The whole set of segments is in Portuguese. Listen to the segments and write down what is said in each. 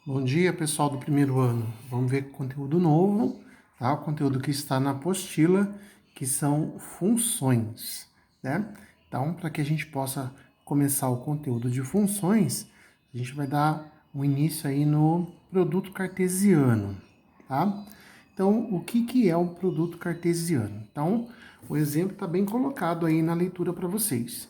Bom dia, pessoal do primeiro ano. Vamos ver conteúdo novo, tá? O conteúdo que está na apostila, que são funções, né? Então, para que a gente possa começar o conteúdo de funções, a gente vai dar um início aí no produto cartesiano, tá? Então, o que é um produto cartesiano? Então, o exemplo está bem colocado aí na leitura para vocês.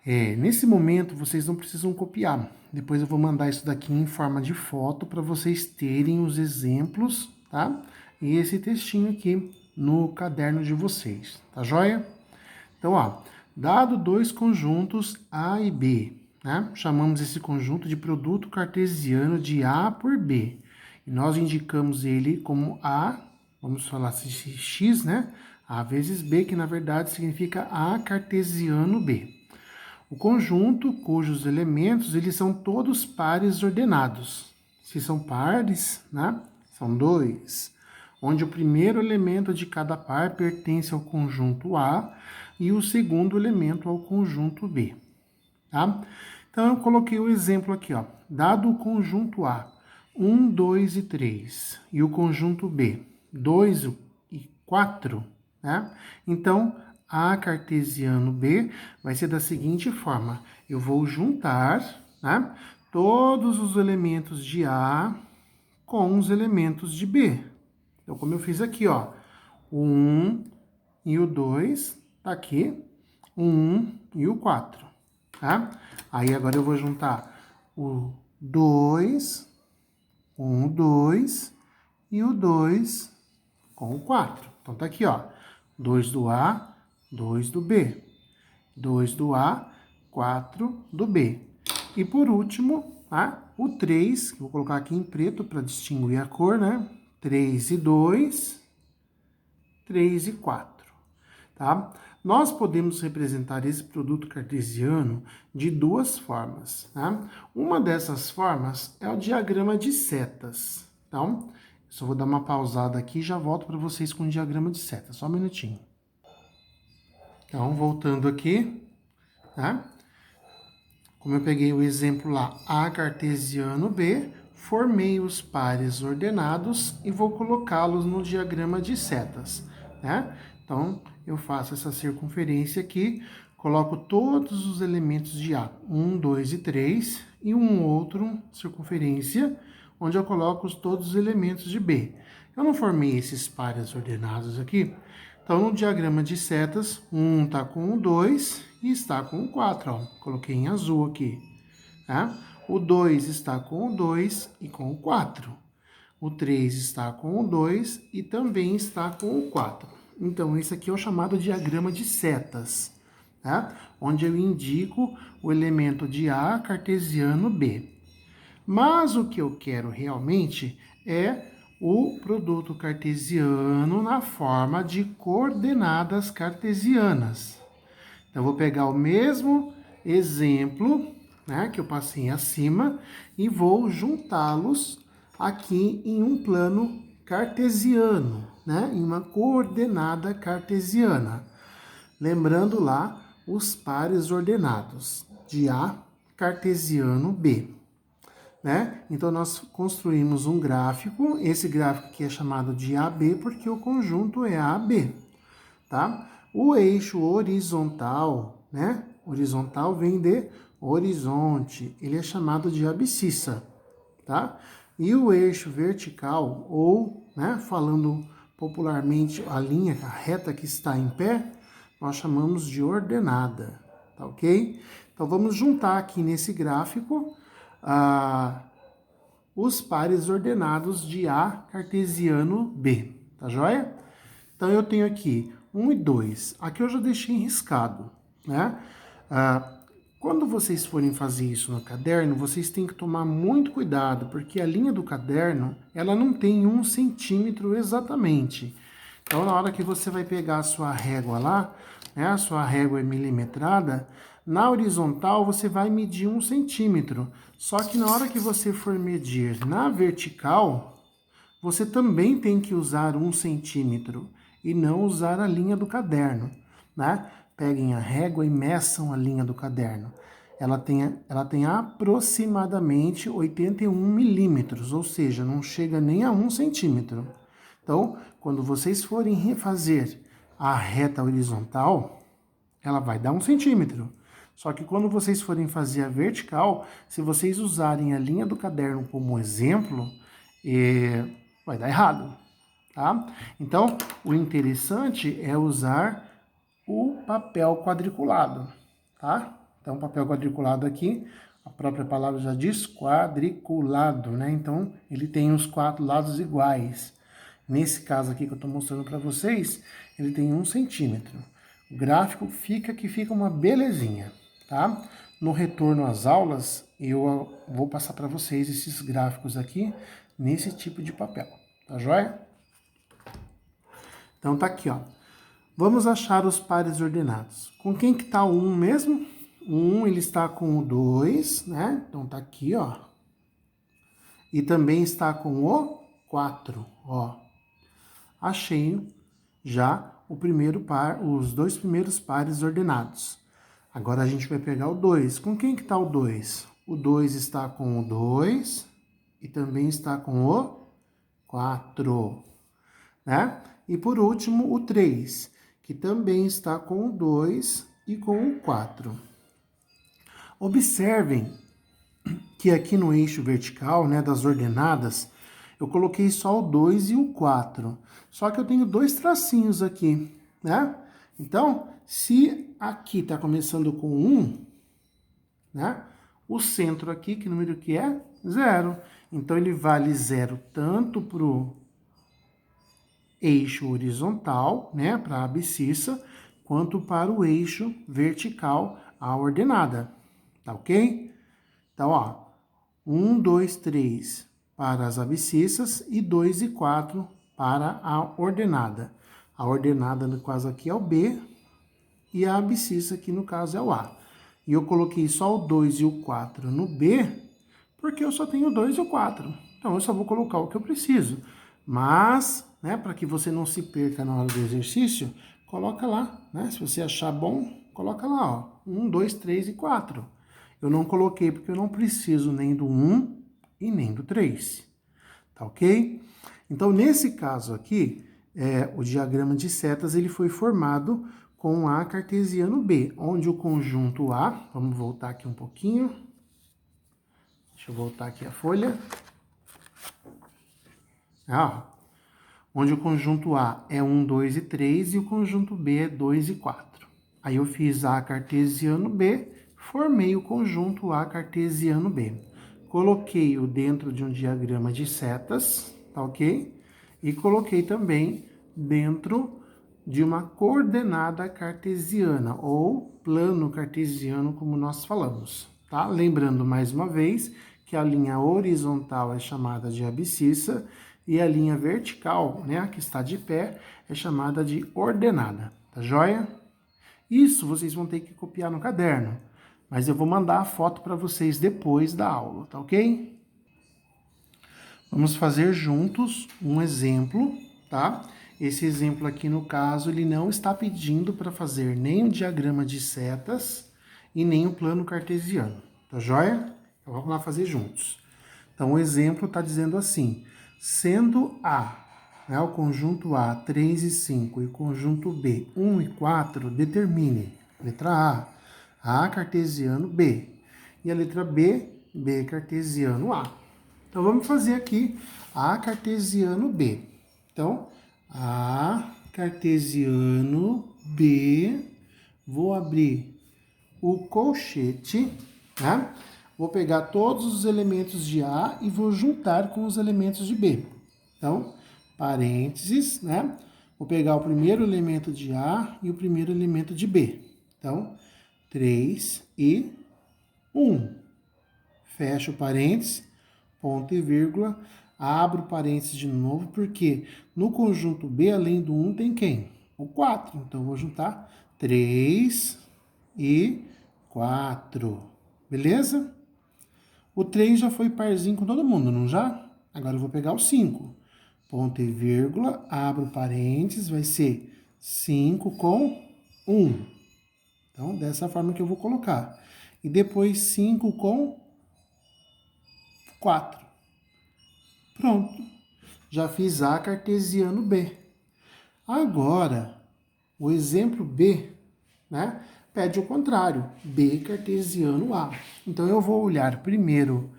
Nesse momento, vocês não precisam copiar. Depois eu vou mandar isso daqui em forma de foto para vocês terem os exemplos, tá? E esse textinho aqui no caderno de vocês, tá joia? Então, ó, dado dois conjuntos A e B, né? Chamamos esse conjunto de produto cartesiano de A por B. E nós indicamos ele como A, vamos falar assim, X, né? A vezes B, que na verdade significa A cartesiano B. O conjunto cujos elementos eles são todos pares ordenados. Se são pares, né? São dois, onde o primeiro elemento de cada par pertence ao conjunto A e o segundo elemento ao conjunto B, tá? Então eu coloquei o exemplo aqui, ó. Dado o conjunto A, 1, 2 e 3, e o conjunto B, 2 e 4, né? Então, A cartesiano B vai ser da seguinte forma: eu vou juntar, né, todos os elementos de A com os elementos de B. Então, como eu fiz aqui, ó, o 1 e o 2, tá aqui, o 1 e o 4, tá? Aí agora eu vou juntar o 2 com o 2 e o 2 com o 4. Então tá aqui, ó, 2 do A, 2 do B. 2 do A, 4 do B. E por último, tá? O 3, que eu vou colocar aqui em preto para distinguir a cor, né? 3 e 2, 3 e 4, tá? Nós podemos representar esse produto cartesiano de duas formas, tá? Uma dessas formas é o diagrama de setas. Então, só vou dar uma pausada aqui e já volto para vocês com o diagrama de setas. Só um minutinho. Então, voltando aqui, tá? Como eu peguei o exemplo lá, A cartesiano B, formei os pares ordenados e vou colocá-los no diagrama de setas, né? Então, eu faço essa circunferência aqui, coloco todos os elementos de A, 1, 2 e 3, e um outro circunferência, onde eu coloco todos os elementos de B. Eu não formei esses pares ordenados aqui, então no diagrama de setas, 1 está com o 2 e está com o 4, ó. Coloquei em azul aqui, tá? O 2 está com o 2 e com o 4. O 3 está com o 2 e também está com o 4. Então, esse aqui é o chamado diagrama de setas, tá? Onde eu indico o elemento de A cartesiano B. Mas o que eu quero realmente é o produto cartesiano na forma de coordenadas cartesianas. Então, eu vou pegar o mesmo exemplo, né, que eu passei acima e vou juntá-los aqui em um plano cartesiano, né, em uma coordenada cartesiana. Lembrando lá os pares ordenados de A cartesiano B, né? Então, nós construímos um gráfico, esse gráfico aqui é chamado de AB porque o conjunto é AB, tá? O eixo horizontal, né? Horizontal vem de horizonte, ele é chamado de abscissa, tá? E o eixo vertical, ou, né, falando popularmente, a linha, a reta que está em pé, nós chamamos de ordenada, tá ok? Então, vamos juntar aqui nesse gráfico os pares ordenados de A cartesiano B, tá joia? Então, eu tenho aqui 1 e 2. Aqui eu já deixei riscado, né? Quando vocês forem fazer isso no caderno, vocês têm que tomar muito cuidado, porque a linha do caderno, ela não tem 1 centímetro exatamente. Então, na hora que você vai pegar a sua régua lá, né, a sua régua é milimetrada, na horizontal você vai medir 1 centímetro. Só que na hora que você for medir na vertical, você também tem que usar 1 centímetro e não usar a linha do caderno, né? Peguem a régua e meçam a linha do caderno. ela tem aproximadamente 81 milímetros, ou seja, não chega nem a 1 centímetro. Então, quando vocês forem refazer a reta horizontal, ela vai dar 1 centímetro. Só que quando vocês forem fazer a vertical, se vocês usarem a linha do caderno como exemplo, vai dar errado, tá? Então, o interessante é usar o papel quadriculado, tá? Então, papel quadriculado aqui, a própria palavra já diz quadriculado, né? Então, ele tem os 4 lados iguais. Nesse caso aqui que eu estou mostrando para vocês, ele tem 1 centímetro. O gráfico fica uma belezinha, tá? No retorno às aulas, eu vou passar para vocês esses gráficos aqui, nesse tipo de papel, tá joia? Então, tá aqui, ó. Vamos achar os pares ordenados. Com quem que tá o 1 mesmo? O 1, ele está com o 2, né? Então, tá aqui, ó. E também está com o 4, ó. Achei já o primeiro par, os 2 primeiros pares ordenados. Agora a gente vai pegar o 2. Com quem que tá o 2? O 2 está com o 2 e também está com o 4, né? E por último, o 3, que também está com o 2 e com o 4. Observem que aqui no eixo vertical, né, das ordenadas, eu coloquei só o 2 e o 4. Só que eu tenho 2 tracinhos aqui, né? Então, se aqui está começando com 1, né? O centro aqui, que número que é? 0. Então, ele vale 0 tanto para o eixo horizontal, né, para a abscissa, quanto para o eixo vertical, a ordenada, tá ok? Então, ó, 1, 2, 3 para as abscissas e 2 e 4 para a ordenada. A ordenada, no caso aqui, é o B e a abscissa aqui, no caso, é o A. E eu coloquei só o 2 e o 4 no B, porque eu só tenho o 2 e o 4. Então, eu só vou colocar o que eu preciso. Mas, né, para que você não se perca na hora do exercício, coloca lá, né? Se você achar bom, coloca lá, ó. 1, 2, 3 e 4. Eu não coloquei porque eu não preciso nem do 1 e nem do 3. Tá ok? Então, nesse caso aqui, o diagrama de setas ele foi formado com A cartesiano B, onde o conjunto A, vamos voltar aqui um pouquinho. Deixa eu voltar aqui a folha. Onde o conjunto A é 1, 2 e 3 e o conjunto B é 2 e 4. Aí eu fiz A cartesiano B, formei o conjunto A cartesiano B. Coloquei-o dentro de um diagrama de setas, tá ok? E coloquei também dentro de uma coordenada cartesiana, ou plano cartesiano, como nós falamos, tá? Lembrando mais uma vez que a linha horizontal é chamada de abscissa e a linha vertical, né, que está de pé, é chamada de ordenada, tá joia? Isso vocês vão ter que copiar no caderno, mas eu vou mandar a foto para vocês depois da aula, tá ok? Vamos fazer juntos um exemplo, tá? Esse exemplo aqui, no caso, ele não está pedindo para fazer nem o diagrama de setas e nem o plano cartesiano, tá joia? Então, vamos lá fazer juntos. Então, o exemplo está dizendo assim, sendo A, né, o conjunto A, 3 e 5, e o conjunto B, 1 e 4, determine, letra A cartesiano B, e a letra B, B cartesiano A. Então, vamos fazer aqui A cartesiano B. Então, A cartesiano B, vou abrir o colchete, né? Vou pegar todos os elementos de A e vou juntar com os elementos de B. Então, parênteses, né? Vou pegar o primeiro elemento de A e o primeiro elemento de B. Então, 3 e 1. Fecho parênteses, ponto e vírgula, abro parênteses de novo, porque no conjunto B, além do 1, tem quem? O 4. Então, eu vou juntar 3 e 4. Beleza? O 3 já foi parzinho com todo mundo, não já? Agora eu vou pegar o 5. Ponto e vírgula, abro parênteses, vai ser 5 com 1. Então, dessa forma que eu vou colocar. e depois 5 com 4. Pronto. Já fiz A cartesiano B. Agora, o exemplo B, né, pede o contrário, B cartesiano A. Então, eu vou olhar primeiro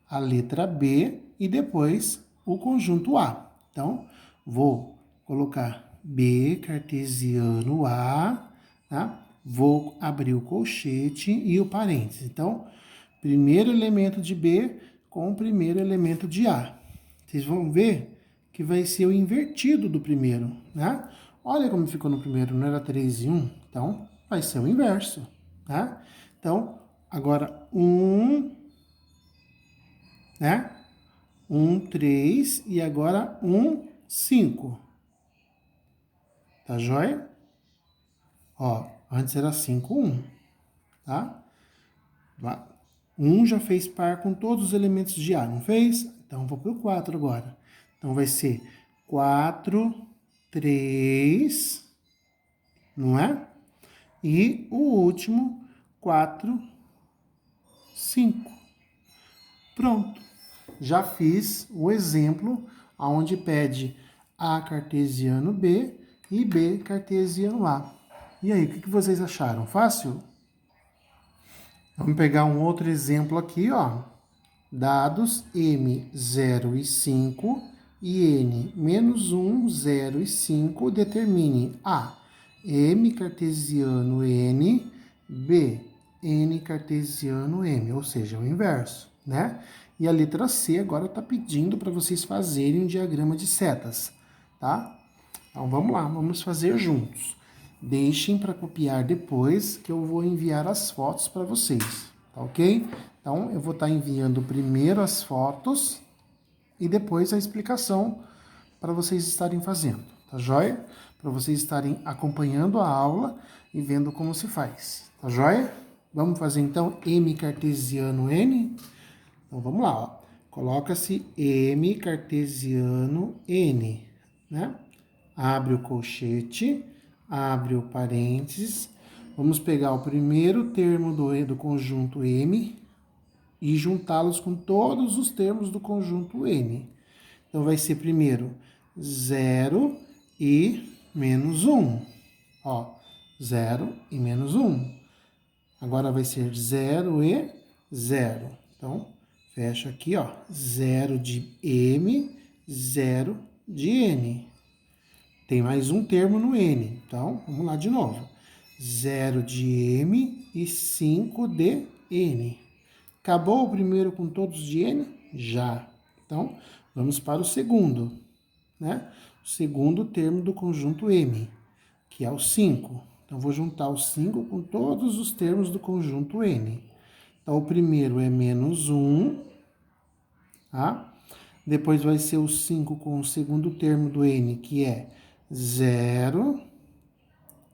a letra B e depois o conjunto A. Então, vou colocar B cartesiano A, tá? Vou abrir o colchete e o parênteses. Então, primeiro elemento de B com o primeiro elemento de A. Vocês vão ver que vai ser o invertido do primeiro, né? Olha como ficou no primeiro, não era 3 e 1? Então, vai ser o inverso, tá? Então, agora 1, né? 1, 3 e agora 1, 5. Tá joia? Ó, antes era 5, 1, tá? 1 já fez par com todos os elementos de A, não fez? Então, vou para o 4 agora. Então, vai ser 4, 3, não é? E o último, 4, 5. Pronto. Já fiz o exemplo onde pede A cartesiano B e B cartesiano A. E aí, o que vocês acharam? Fácil? Vamos pegar um outro exemplo aqui, ó. Dados M, 0 e 5 e N, menos 1, 0 e 5, determine A, M cartesiano N, B, N cartesiano M, ou seja, o inverso, né? E a letra C agora está pedindo para vocês fazerem um diagrama de setas, tá? Então vamos lá, vamos fazer juntos. Deixem para copiar depois que eu vou enviar as fotos para vocês, tá ok? Então eu vou estar enviando primeiro as fotos e depois a explicação para vocês estarem fazendo, tá joia? Para vocês estarem acompanhando a aula e vendo como se faz, tá joia? Vamos fazer então M cartesiano N? Então vamos lá, ó. Coloca-se M cartesiano N, né? Abre o colchete, abre o parênteses. Vamos pegar o primeiro termo do conjunto M e juntá-los com todos os termos do conjunto N. Então, vai ser primeiro 0 e menos 1. Ó, 0 e menos 1. Agora vai ser 0 e 0. Então, fecha aqui, ó. 0 de M, 0 de N. Tem mais um termo no N. Então, vamos lá de novo. 0 de M e 5 de N. Acabou o primeiro com todos de N? Já. Então, vamos para o segundo, né? O segundo termo do conjunto M, que é o 5. Então, vou juntar o 5 com todos os termos do conjunto N. Então, o primeiro é menos 1, tá? Depois vai ser o 5 com o segundo termo do N, que é 0.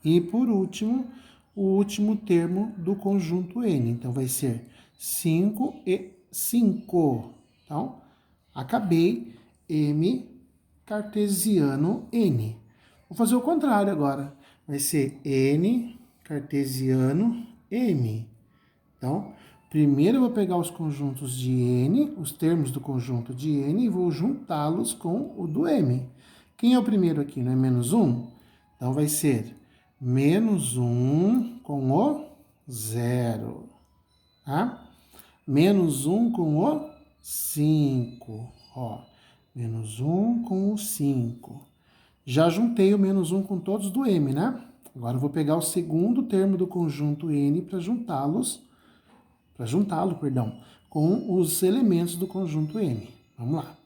E, por último, o último termo do conjunto N. Então, vai ser 5 e 5. Então, acabei M cartesiano N. Vou fazer o contrário agora. Vai ser N cartesiano M. Então, primeiro eu vou pegar os conjuntos de N, os termos do conjunto de N, e vou juntá-los com o do M. Quem é o primeiro aqui? Não é menos 1? Então, vai ser menos 1 com o 0. Tá? Menos 1 com o 5. Ó, menos 1 com o 5. Já juntei o menos 1 com todos do M, né? Agora eu vou pegar o segundo termo do conjunto N para juntá-lo, com os elementos do conjunto M. Vamos lá.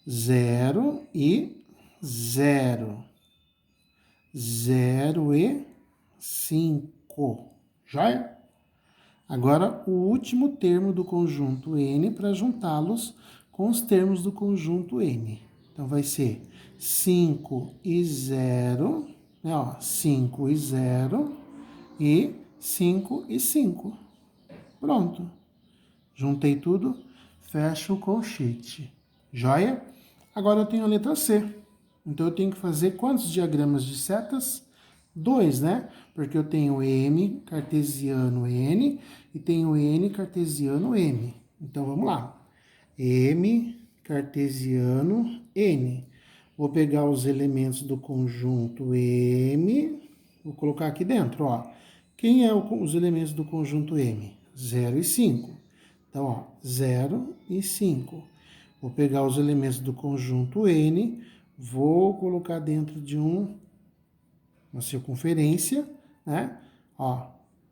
0 e 0. 0 e 5. Joia? Agora, o último termo do conjunto N para juntá-los com os termos do conjunto N. Então, vai ser 5 e 0, né? Ó, 5 e 0 e 5 e 5. Pronto. Juntei tudo, fecho o colchete. Joia? Agora eu tenho a letra C. Então, eu tenho que fazer quantos diagramas de setas? 2, né? Porque eu tenho M cartesiano N e tenho N cartesiano M. Então, vamos lá. M cartesiano N. Vou pegar os elementos do conjunto M, vou colocar aqui dentro, ó. Quem é os elementos do conjunto M? 0 e 5. Então, ó, 0 e 5. Vou pegar os elementos do conjunto N, vou colocar dentro de uma circunferência, né? Ó,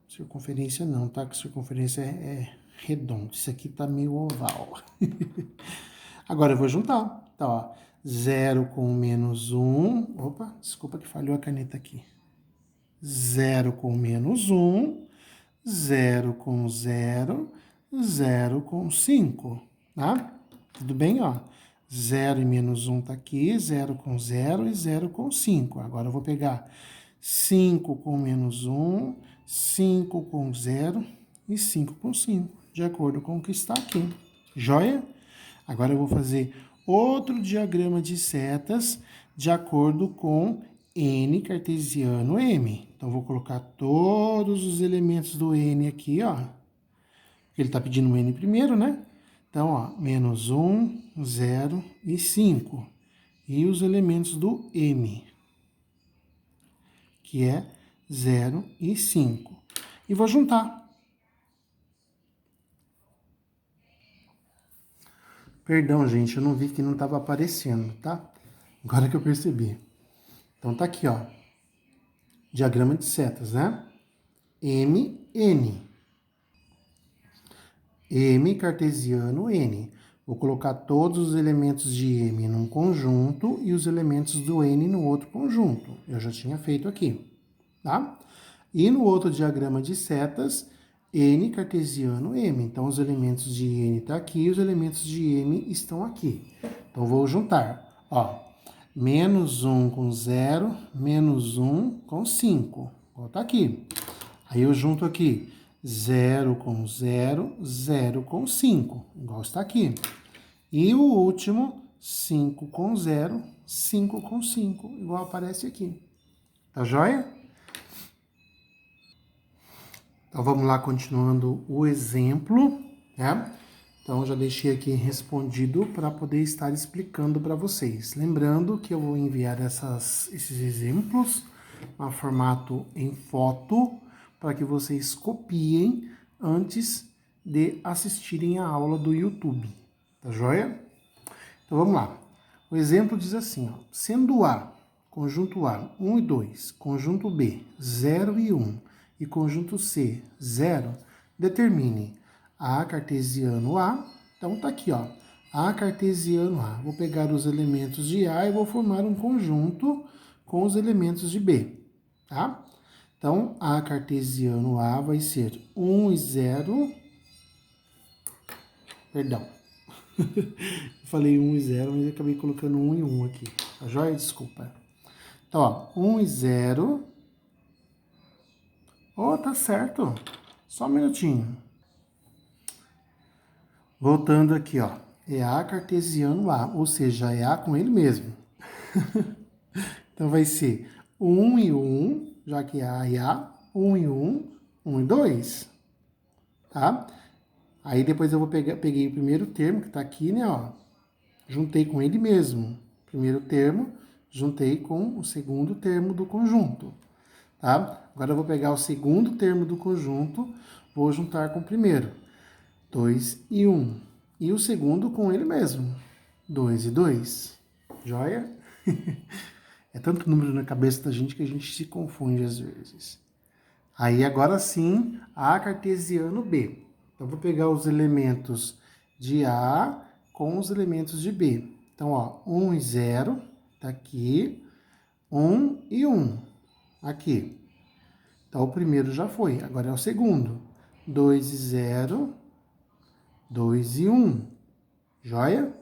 circunferência não, tá? Que circunferência é redondo. Isso aqui tá meio oval. Agora eu vou juntar. Então, ó, 0 com menos 1. Opa, desculpa que falhou a caneta aqui. 0 com menos 1. 0 com 0. 0 com 5. Tá? Tudo bem, ó? 0 e menos 1 tá aqui. 0 com 0 e 0 com 5. Agora eu vou pegar 5 com menos 1. 5 com 0 e 5 com 5. De acordo com o que está aqui. Joia? Agora eu vou fazer outro diagrama de setas de acordo com N cartesiano M. Então, vou colocar todos os elementos do N aqui, ó. Ele está pedindo o N primeiro, né? Então, ó, menos 1, 0 e 5. E os elementos do M, que é 0 e 5. E vou juntar. Perdão, gente, eu não vi que não estava aparecendo, tá? Agora que eu percebi. Então, tá aqui, ó. Diagrama de setas, né? M, N. M cartesiano, N. Vou colocar todos os elementos de M num conjunto e os elementos do N no outro conjunto. Eu já tinha feito aqui, tá? E no outro diagrama de setas, N cartesiano, M. Então, os elementos de N estão aqui e os elementos de M estão aqui. Então, vou juntar, ó. Menos 1 com 0, menos 1 com 5. Vou botar aqui. Aí eu junto aqui 0 com 0, 0 com 5, igual está aqui. E o último, 5 com 0, 5 com 5, igual aparece aqui. Tá joia? Então vamos lá, continuando o exemplo, né? Então já deixei aqui respondido para poder estar explicando para vocês. Lembrando que eu vou enviar esses exemplos no formato em foto, para que vocês copiem antes de assistirem a aula do YouTube. Tá joia? Então vamos lá. O exemplo diz assim, ó, sendo A, conjunto A, 1 e 2, conjunto B, 0 e 1, e conjunto C, 0, determine A cartesiano A. Então tá aqui, ó, A cartesiano A. Vou pegar os elementos de A e vou formar um conjunto com os elementos de B, tá? Então, A cartesiano A vai ser 1 e 0. Perdão. Falei 1 e 0, mas acabei colocando 1 e 1 aqui. Tá joia? Desculpa. Então, ó, 1 e 0. Oh, tá certo. Só um minutinho. Voltando aqui, ó. É A cartesiano A, ou seja, é A com ele mesmo. Então, vai ser 1 e 1, já que é A e A. 1 e 1, 1 e 2. Tá? Aí depois eu peguei o primeiro termo que tá aqui, né, ó. Juntei com ele mesmo. Primeiro termo, juntei com o segundo termo do conjunto, tá? Agora eu vou pegar o segundo termo do conjunto, vou juntar com o primeiro. 2 e 1. E o segundo com ele mesmo. 2 e 2. Joia? É tanto número na cabeça da gente que a gente se confunde às vezes. Aí agora sim, A cartesiano B. Então, vou pegar os elementos de A com os elementos de B. Então, ó, 1 e 0, tá aqui. 1 e 1, aqui. Então, o primeiro já foi, agora é o segundo. 2 e 0, 2 e 1. Joia?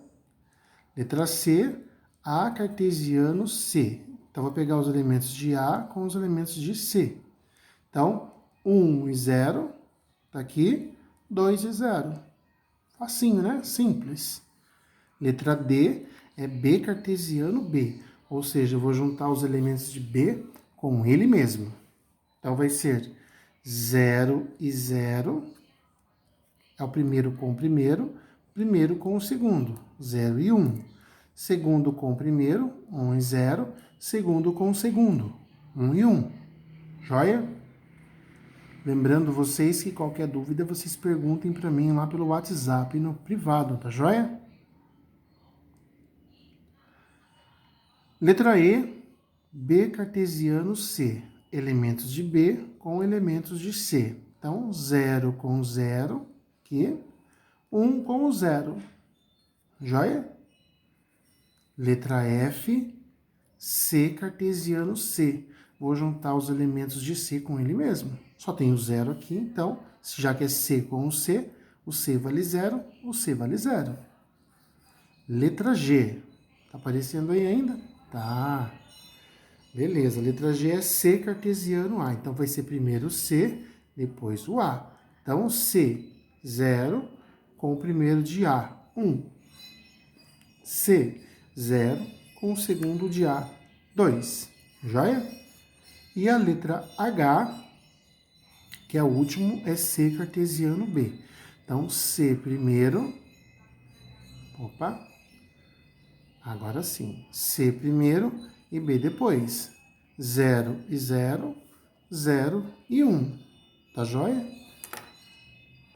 Letra C, A cartesiano C. Então, vou pegar os elementos de A com os elementos de C. Então, 1 e 0, tá aqui. 2 e 0. Facinho, né? Simples. Letra D é B cartesiano B. Ou seja, eu vou juntar os elementos de B com ele mesmo. Então, vai ser 0 e 0, é o primeiro com o primeiro com o segundo, 0 e 1. Segundo com o primeiro, 1 e 0. Segundo com o segundo, 1 e 1. Joia? Lembrando vocês que qualquer dúvida, vocês perguntem para mim lá pelo WhatsApp no privado, tá joia? Letra E, B cartesiano C. Elementos de B com elementos de C. Então, 0 com 0, aqui. 1 com o 0. Joia? Letra F, C cartesiano C. Vou juntar os elementos de C com ele mesmo. Só tem o 0 aqui, então, já que é C com o C vale 0, o C vale 0. Letra G. Tá aparecendo aí ainda? Tá. Beleza, letra G é C cartesiano A. Então, vai ser primeiro o C, depois o A. Então, C, 0, com o primeiro de A, 1. C, 0, com o segundo de A, 2. Joia? E a letra H, que é o último, é C cartesiano B. Então, C primeiro. Opa. Agora sim. C primeiro e B depois. 0 e 0, 0 e 1. Tá joia?